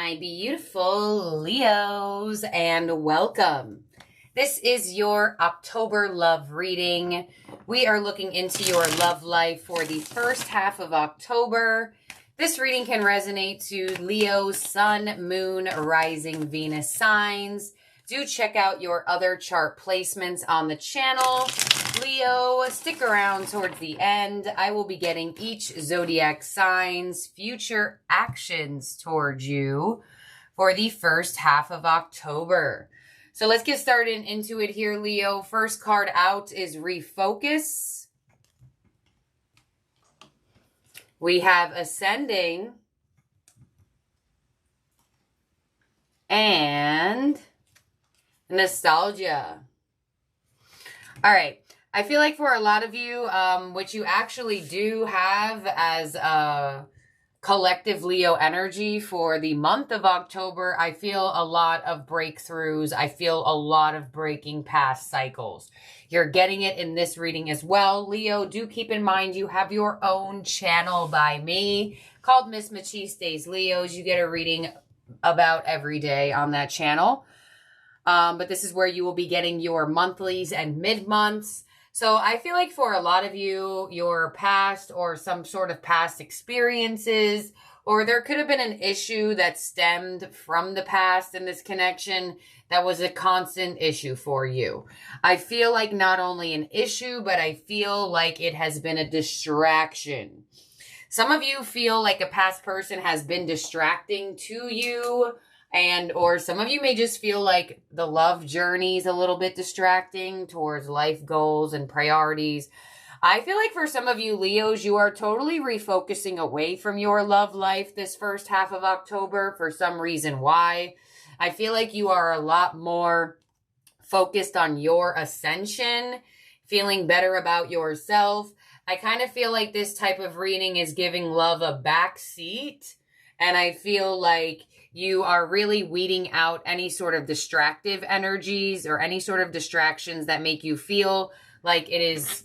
my beautiful Leos, and welcome. This is your October love reading. We are looking into your love life for the first half of October. This reading can resonate to Leo, Sun, Moon, Rising, Venus signs. Do check out your other chart placements on the channel. Leo, stick around towards the end. I will be getting each zodiac sign's future actions towards you for the first half of October. So let's get started into it here, Leo. First card out is Refocus. We have Ascending and Nostalgia. All right. I feel like for a lot of you, what you actually do have as a collective Leo energy for the month of October, I feel a lot of breakthroughs. I feel a lot of breaking past cycles. You're getting it in this reading as well. Leo, do keep in mind you have your own channel by me called Miss Machiste's Leos. You get a reading about every day on that channel. But this is where you will be getting your monthlies and mid-months. So I feel like for a lot of you, your past or some sort of past experiences, or there could have been an issue that stemmed from the past in this connection that was a constant issue for you. I feel like not only an issue, but I feel like it has been a distraction. Some of you feel like a past person has been distracting to you, or some of you may just feel like the love journey is a little bit distracting towards life goals and priorities. I feel like for some of you Leos, you are totally refocusing away from your love life this first half of October for some reason. Why? I feel like you are a lot more focused on your ascension, feeling better about yourself. I kind of feel like this type of reading is giving love a back seat, and I feel like you are really weeding out any sort of distractive energies or any sort of distractions that make you feel like it is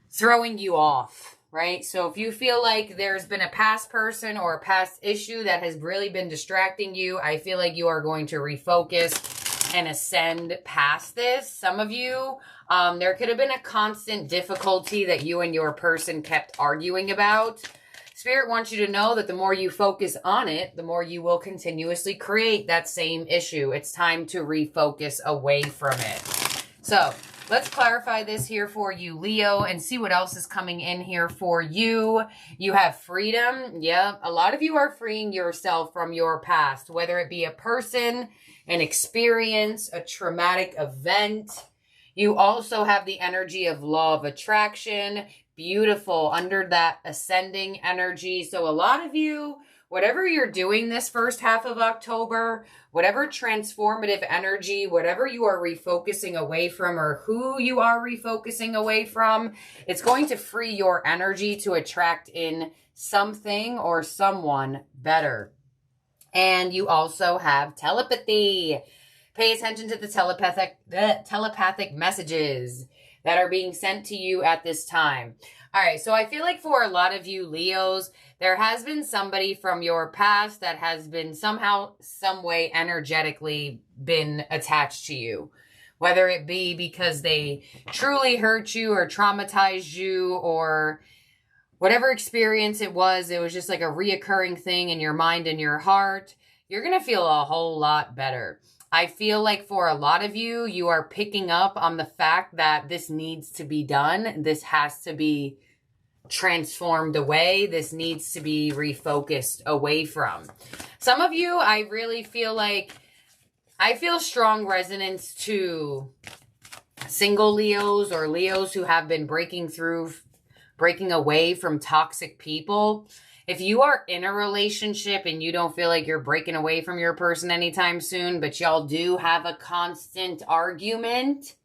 throwing you off, right? So if you feel like there's been a past person or a past issue that has really been distracting you, I feel like you are going to refocus and ascend past this. Some of you, there could have been a constant difficulty that you and your person kept arguing about. Spirit wants you to know that the more you focus on it, the more you will continuously create that same issue. It's time to refocus away from it. So let's clarify this here for you, Leo, and see what else is coming in here for you. You have freedom. Yeah, a lot of you are freeing yourself from your past, whether it be a person, an experience, a traumatic event. You also have the energy of law of attraction. Beautiful under that ascending energy. So a lot of you, whatever you're doing this first half of October, whatever transformative energy, whatever you are refocusing away from or who you are refocusing away from, it's going to free your energy to attract in something or someone better. And you also have telepathy. Pay attention to the telepathic messages that are being sent to you at this time. All right, so I feel like for a lot of you Leos, there has been somebody from your past that has been somehow, some way energetically been attached to you. Whether it be because they truly hurt you or traumatized you or whatever experience it was just like a reoccurring thing in your mind and your heart, you're going to feel a whole lot better. I feel like for a lot of you, you are picking up on the fact that this needs to be done. This has to be transformed away. This needs to be refocused away from. Some of you, I really feel like, I feel strong resonance to single Leos or Leos who have been breaking away from toxic people. If you are in a relationship and you don't feel like you're breaking away from your person anytime soon, but y'all do have a constant argument,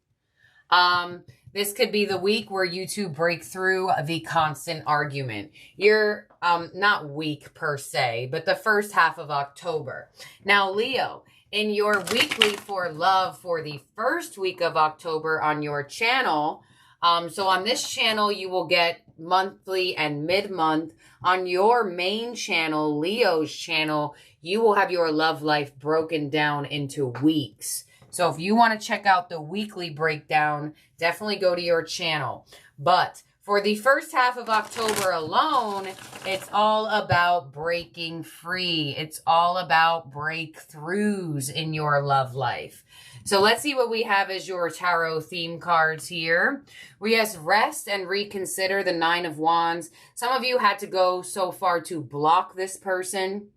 this could be the week where you two break through the constant argument. You're not weak per se, but the first half of October. Now, Leo, in your weekly for love for the first week of October on your channel, So on this channel, you will get monthly and mid-month. On your main channel, Leo's channel, you will have your love life broken down into weeks. So if you want to check out the weekly breakdown, definitely go to your channel. But for the first half of October alone, it's all about breaking free. It's all about breakthroughs in your love life. So let's see what we have as your tarot theme cards here. We have rest and reconsider, the 9 of Wands. Some of you had to go so far to block this person,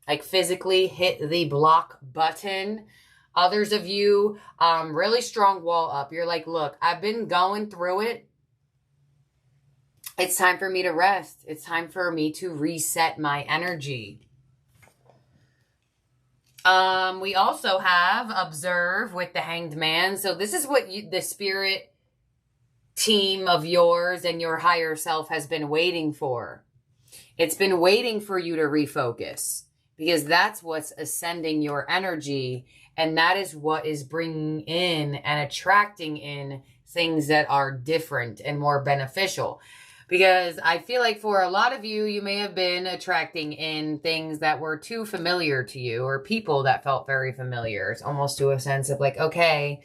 like physically hit the block button. Others of you, really strong wall up. You're like, look, I've been going through it. It's time for me to rest. It's time for me to reset my energy. We also have observe with the Hanged Man. So this is what the spirit team of yours and your higher self has been waiting for. It's been waiting for you to refocus, because that's what's ascending your energy, and that is what is bringing in and attracting in things that are different and more beneficial. Because I feel like for a lot of you, you may have been attracting in things that were too familiar to you, or people that felt very familiar. It's almost to a sense of like, okay,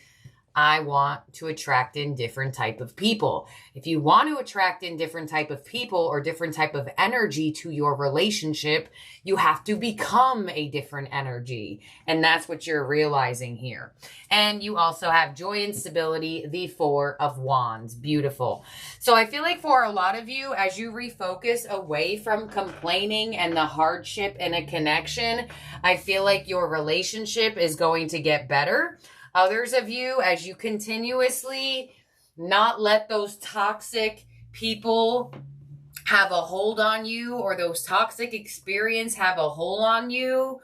I want to attract in different type of people. If you want to attract in different type of people or different type of energy to your relationship, you have to become a different energy. And that's what you're realizing here. And you also have joy and stability, the 4 of Wands. Beautiful. So I feel like for a lot of you, as you refocus away from complaining and the hardship in a connection, I feel like your relationship is going to get better. Others of you, as you continuously not let those toxic people have a hold on you, or those toxic experience have a hold on you,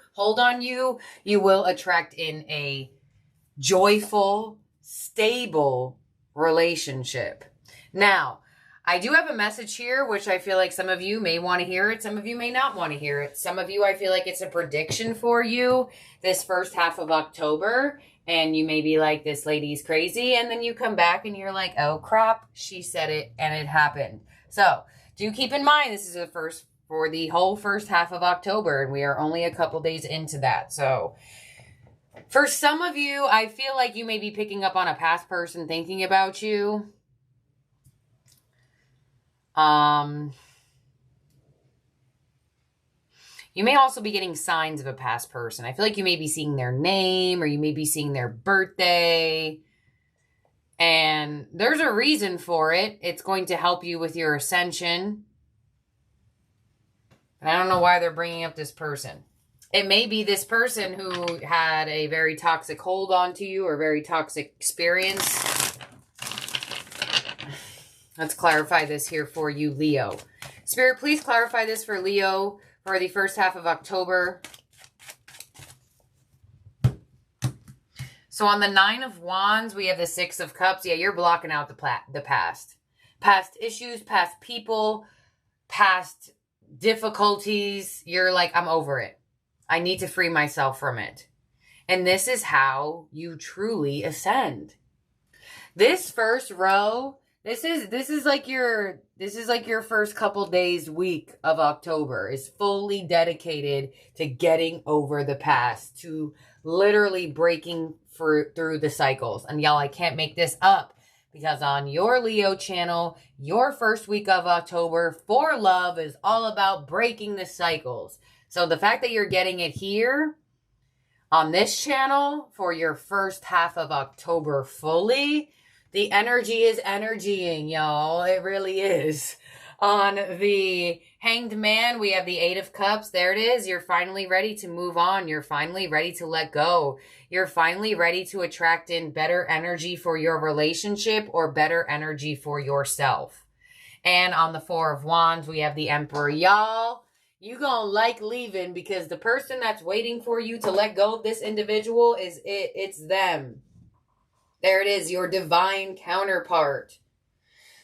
you will attract in a joyful, stable relationship. Now, I do have a message here, which I feel like some of you may want to hear it. Some of you may not want to hear it. Some of you, I feel like it's a prediction for you this first half of October. And you may be like, this lady's crazy. And then you come back and you're like, oh crap, she said it and it happened. So do keep in mind, this is for the whole first half of October. And we are only a couple days into that. So for some of you, I feel like you may be picking up on a past person thinking about you. You may also be getting signs of a past person. I feel like you may be seeing their name, or you may be seeing their birthday. And there's a reason for it. It's going to help you with your ascension. And I don't know why they're bringing up this person. It may be this person who had a very toxic hold on to you, or very toxic experience. Let's clarify this here for you, Leo. Spirit, please clarify this for Leo for the first half of October. So on the 9 of Wands, we have the 6 of Cups. Yeah, you're blocking out the past. Past issues, past people, past difficulties. You're like, I'm over it. I need to free myself from it. And this is how you truly ascend. This first row, this is like your first couple days, week of October is fully dedicated to getting over the past, to literally breaking through the cycles. And y'all, I can't make this up, because on your Leo channel, your first week of October for love is all about breaking the cycles. So the fact that you're getting it here on this channel for your first half of October fully, the energy is energying, y'all. It really is. On the Hanged Man, we have the 8 of Cups. There it is. You're finally ready to move on. You're finally ready to let go. You're finally ready to attract in better energy for your relationship, or better energy for yourself. And on the 4 of Wands, we have the Emperor. Y'all, you gonna like leaving, because the person that's waiting for you to let go of this individual is it. It's them. There it is, your divine counterpart.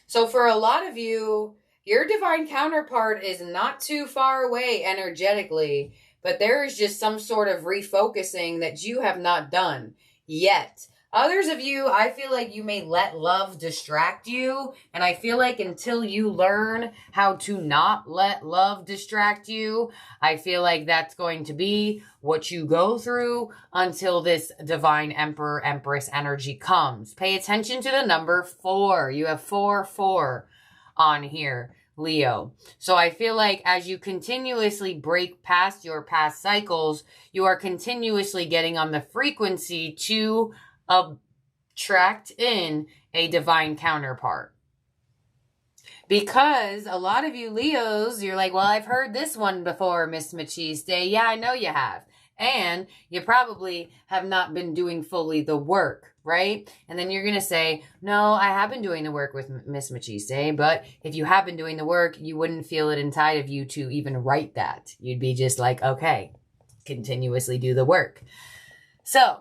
So for a lot of you, your divine counterpart is not too far away energetically, but there is just some sort of refocusing that you have not done yet. Others of you, I feel like you may let love distract you. And I feel like until you learn how to not let love distract you, I feel like that's going to be what you go through until this divine emperor, empress energy comes. Pay attention to the number 4. You have 4 on here, Leo. So I feel like as you continuously break past your past cycles, you are continuously getting on the frequency to attract in a divine counterpart. Because a lot of you Leos, you're like, well, I've heard this one before, Miss Machiste. Yeah, I know you have. And you probably have not been doing fully the work, right? And then you're going to say, no, I have been doing the work with Miss Machiste, but if you have been doing the work, you wouldn't feel it inside of you to even write that. You'd be just like, okay, continuously do the work. So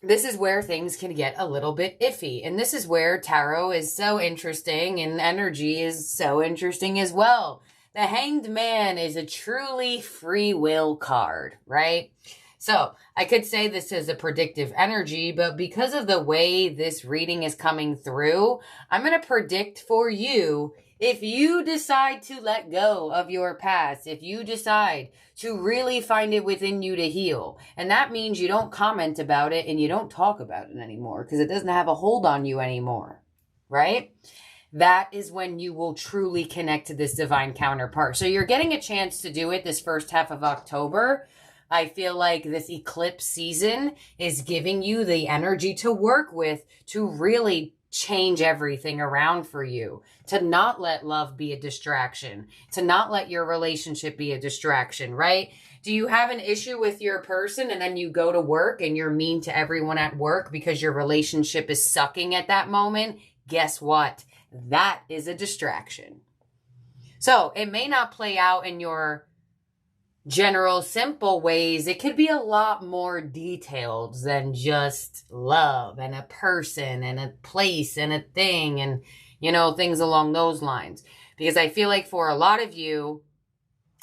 this is where things can get a little bit iffy. And this is where tarot is so interesting and energy is so interesting as well. The Hanged Man is a truly free will card, right? So I could say this is a predictive energy, but because of the way this reading is coming through, I'm going to predict for you if you decide to let go of your past, if you decide to really find it within you to heal. And that means you don't comment about it and you don't talk about it anymore because it doesn't have a hold on you anymore, right? That is when you will truly connect to this divine counterpart. So you're getting a chance to do it this first half of October. I feel like this eclipse season is giving you the energy to work with to really change everything around for you, to not let love be a distraction, to not let your relationship be a distraction, right? Do you have an issue with your person and then you go to work and you're mean to everyone at work because your relationship is sucking at that moment? Guess what? That is a distraction. So it may not play out in your general simple ways. It could be a lot more detailed than just love and a person and a place and a thing and, you know, things along those lines. Because I feel like for a lot of you,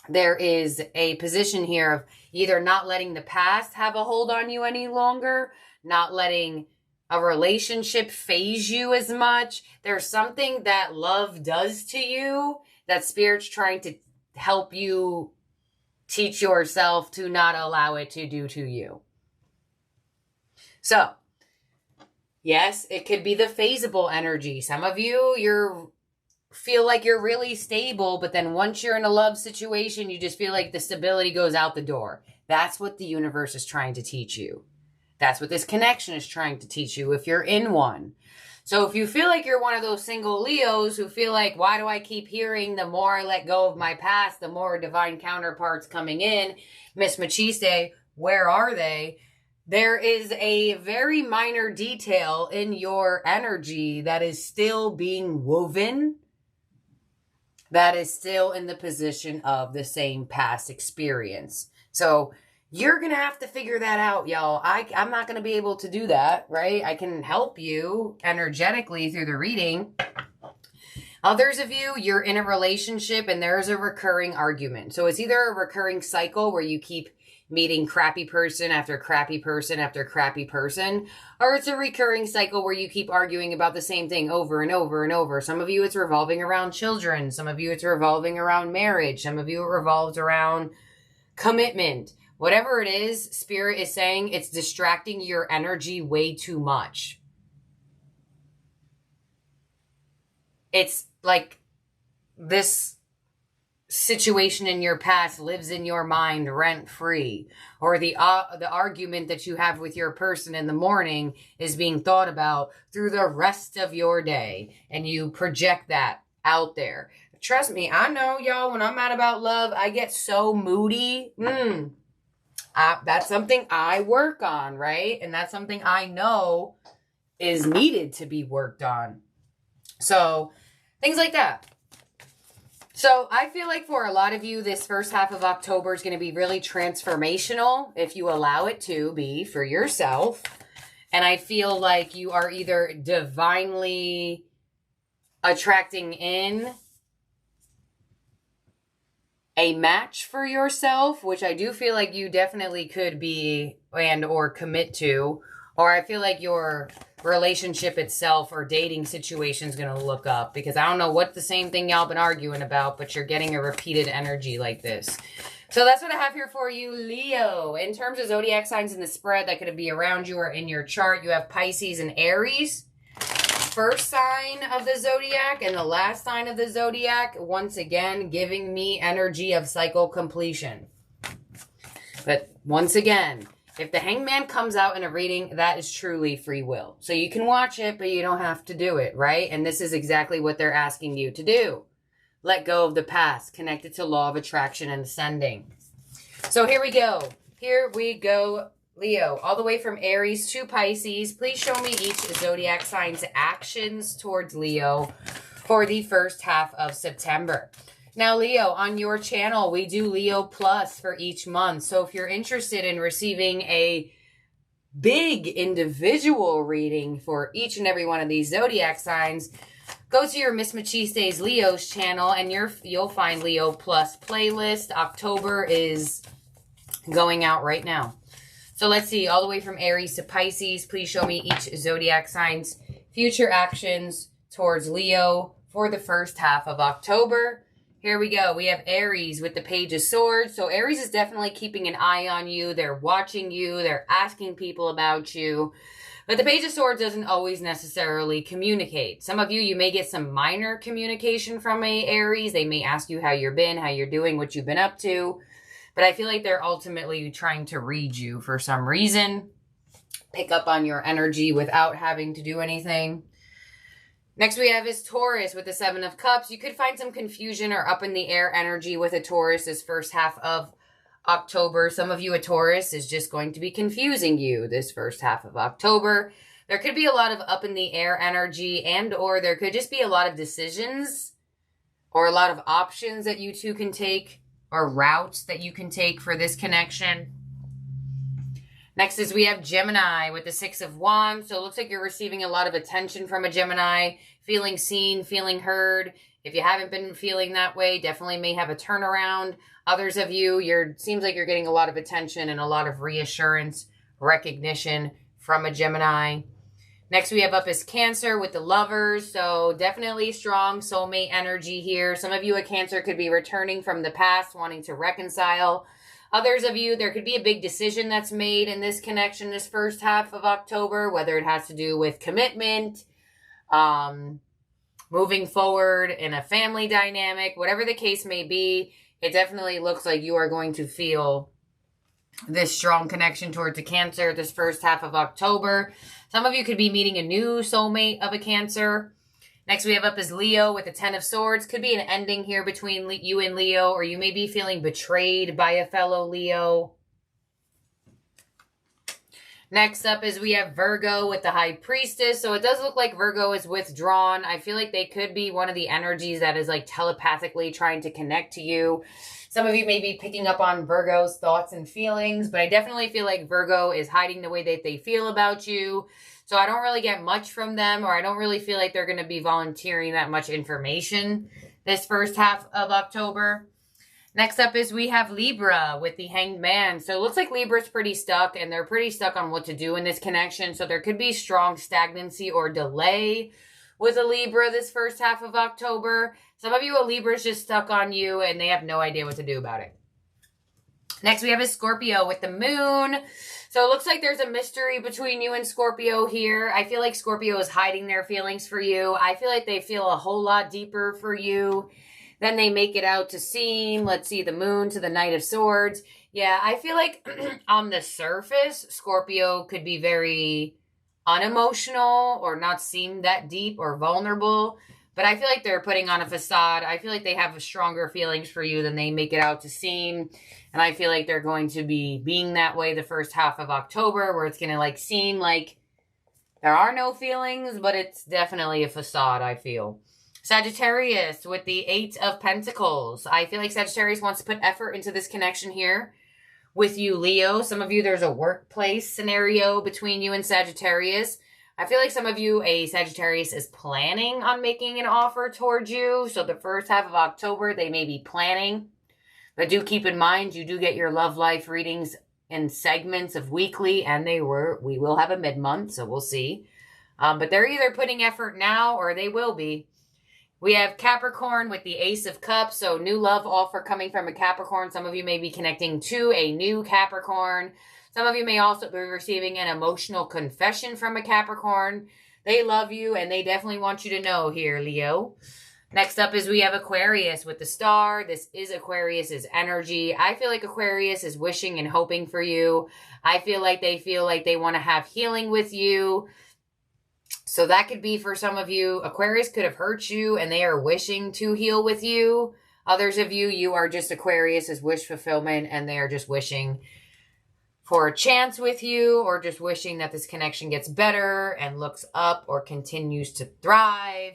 there is a position here of either not letting the past have a hold on you any longer, not letting a relationship phase you as much. There's something that love does to you that Spirit's trying to help you teach yourself to not allow it to do to you. So, yes, it could be the phaseable energy. Some of you, feel like you're really stable, but then once you're in a love situation, you just feel like the stability goes out the door. That's what the universe is trying to teach you. That's what this connection is trying to teach you if you're in one. So if you feel like you're one of those single Leos who feel like, why do I keep hearing the more I let go of my past, the more divine counterparts coming in? Miss Machiste, where are they? There is a very minor detail in your energy that is still being woven, that is still in the position of the same past experience. So you're going to have to figure that out, y'all. I'm not going to be able to do that, right? I can help you energetically through the reading. Others of you, you're in a relationship and there's a recurring argument. So it's either a recurring cycle where you keep meeting crappy person after crappy person after crappy person, or it's a recurring cycle where you keep arguing about the same thing over and over and over. Some of you, it's revolving around children. Some of you, it's revolving around marriage. Some of you, it revolves around commitment. Whatever it is, Spirit is saying it's distracting your energy way too much. It's like this situation in your past lives in your mind rent-free, or the argument that you have with your person in the morning is being thought about through the rest of your day, and you project that out there. Trust me, I know, y'all, when I'm mad about love, I get so moody. That's something I work on, right? And that's something I know is needed to be worked on. So, things like that. So, I feel like for a lot of you, this first half of October is going to be really transformational if you allow it to be for yourself. And I feel like you are either divinely attracting in a match for yourself, which I do feel like you definitely could be and or commit to, Or I feel like your relationship itself or dating situation is going to look up, because I don't know what the same thing y'all been arguing about, but you're getting a repeated energy like this. So that's what I have here for you, Leo. In terms of zodiac signs in the spread that could be around you or in your chart, you have Pisces and Aries. First sign of the zodiac and the last sign of the zodiac, once again, giving me energy of cycle completion. But once again, if the hangman comes out in a reading, that is truly free will. So you can watch it, but you don't have to do it, right? And this is exactly what they're asking you to do. Let go of the past, connected to law of attraction and ascending. So here we go. Here we go, Leo. All the way from Aries to Pisces. Please show me each zodiac sign's actions towards Leo for the first half of September. Now, Leo, on your channel, we do Leo Plus for each month. So if you're interested in receiving a big individual reading for each and every one of these zodiac signs, go to your Miss Machiste's Leo's channel and you'll find Leo Plus playlist. October is going out right now. So let's see, all the way from Aries to Pisces, please show me each zodiac sign's future actions towards Leo for the first half of October. Here we go. We have Aries with the Page of Swords. So Aries is definitely keeping an eye on you. They're watching you. They're asking people about you. But the Page of Swords doesn't always necessarily communicate. Some of you, you may get some minor communication from a Aries. They may ask you how you've been, how you're doing, what you've been up to. But I feel like they're ultimately trying to read you for some reason. Pick up on your energy without having to do anything. Next we have is Taurus with the Seven of Cups. You could find some confusion or up in the air energy with a Taurus this first half of October. Some of you, a Taurus is just going to be confusing you this first half of October. There could be a lot of up in the air energy, and or there could just be a lot of decisions or a lot of options that you two can take, or routes that you can take for this connection. Next is we have Gemini with the Six of Wands. So it looks like you're receiving a lot of attention from a Gemini, feeling seen, feeling heard. If you haven't been feeling that way, definitely may have a turnaround. Others of you, seems like you're getting a lot of attention and a lot of reassurance, recognition from a Gemini. Next we have up is Cancer with the Lovers. So definitely strong soulmate energy here. Some of you, a Cancer, could be returning from the past, wanting to reconcile. Others of you, there could be a big decision that's made in this connection this first half of October, whether it has to do with commitment, moving forward in a family dynamic, whatever the case may be. It definitely looks like you are going to feel this strong connection towards a Cancer this first half of October. Some of you could be meeting a new soulmate of a Cancer. Next we have up is Leo with the Ten of Swords. Could be an ending here between you and Leo, or you may be feeling betrayed by a fellow Leo. Next up is we have Virgo with the High Priestess. So it does look like Virgo is withdrawn. I feel like they could be one of the energies that is like telepathically trying to connect to you. Some of you may be picking up on Virgo's thoughts and feelings, but I definitely feel like Virgo is hiding the way that they feel about you. So I don't really get much from them, or I don't really feel like they're going to be volunteering that much information this first half of October. Next up is we have Libra with the Hanged Man. So it looks like Libra's pretty stuck, and they're pretty stuck on what to do in this connection. So there could be strong stagnancy or delay with a Libra this first half of October. Some of you, a Libra's just stuck on you, and they have no idea what to do about it. Next, we have a Scorpio with the Moon. So it looks like there's a mystery between you and Scorpio here. I feel like Scorpio is hiding their feelings for you. I feel like they feel a whole lot deeper for you than they make it out to seem. Let's see, the Moon to the Knight of Swords. Yeah, I feel like on the surface, Scorpio could be very unemotional or not seem that deep or vulnerable. But I feel like they're putting on a facade. I feel like they have stronger feelings for you than they make it out to seem. And I feel like they're going to be being that way the first half of October, where it's going to like seem like there are no feelings, but it's definitely a facade, I feel. Sagittarius with the Eight of Pentacles. I feel like Sagittarius wants to put effort into this connection here with you, Leo. Some of you, there's a workplace scenario between you and Sagittarius. I feel like some of you, a Sagittarius is planning on making an offer towards you. So the first half of October, they may be planning. But do keep in mind, you do get your love life readings in segments of weekly, and we will have a mid-month, so we'll see. But they're either putting effort now or they will be. We have Capricorn with the Ace of Cups, so new love offer coming from a Capricorn. Some of you may be connecting to a new Capricorn. Some of you may also be receiving an emotional confession from a Capricorn. They love you, and they definitely want you to know here, Leo. Next up is we have Aquarius with the star. This is Aquarius's energy. I feel like Aquarius is wishing and hoping for you. I feel like they want to have healing with you. So that could be for some of you. Aquarius could have hurt you and they are wishing to heal with you. Others of you, you are just Aquarius's wish fulfillment and they are just wishing for a chance with you or just wishing that this connection gets better and looks up or continues to thrive.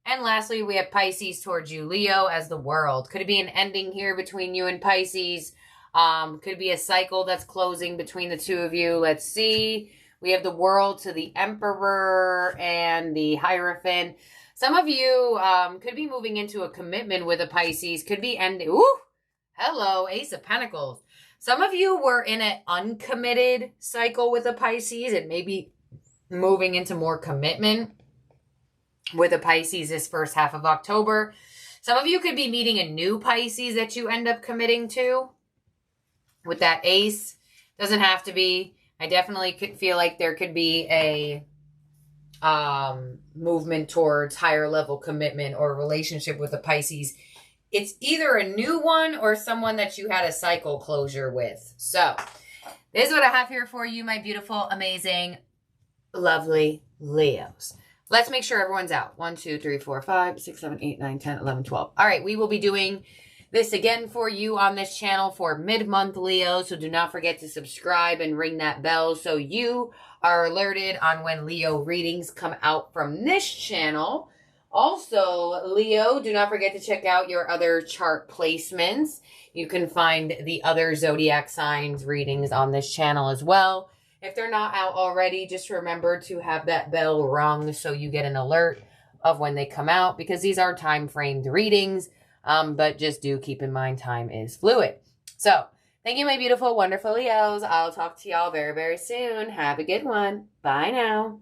And lastly, we have Pisces towards you, Leo, as the world. Could it be an ending here between you and Pisces? Could be a cycle that's closing between the two of you. Let's see. We have the world to the Emperor and the Hierophant. Some of you could be moving into a commitment with a Pisces. Could be ending. Ooh, hello, Ace of Pentacles. Some of you were in an uncommitted cycle with a Pisces and maybe moving into more commitment with a Pisces this first half of October. Some of you could be meeting a new Pisces that you end up committing to with that Ace. Doesn't have to be. I definitely could feel like there could be a movement towards higher level commitment or relationship with a Pisces. It's either a new one or someone that you had a cycle closure with. So this is what I have here for you, my beautiful, amazing, lovely Leos. Let's make sure everyone's out. 1, 2, 3, 4, 5, 6, 7, 8, 9, 10, 11, 12. All right, we will be doing this again for you on this channel for mid-month Leo. So do not forget to subscribe and ring that bell so you are alerted on when Leo readings come out from this channel. Also, Leo, do not forget to check out your other chart placements. You can find the other zodiac signs readings on this channel as well. If they're not out already, just remember to have that bell rung so you get an alert of when they come out because these are time-framed readings. But just do keep in mind time is fluid. So, thank you, my beautiful, wonderful Leos. I'll talk to y'all very, very soon. Have a good one. Bye now.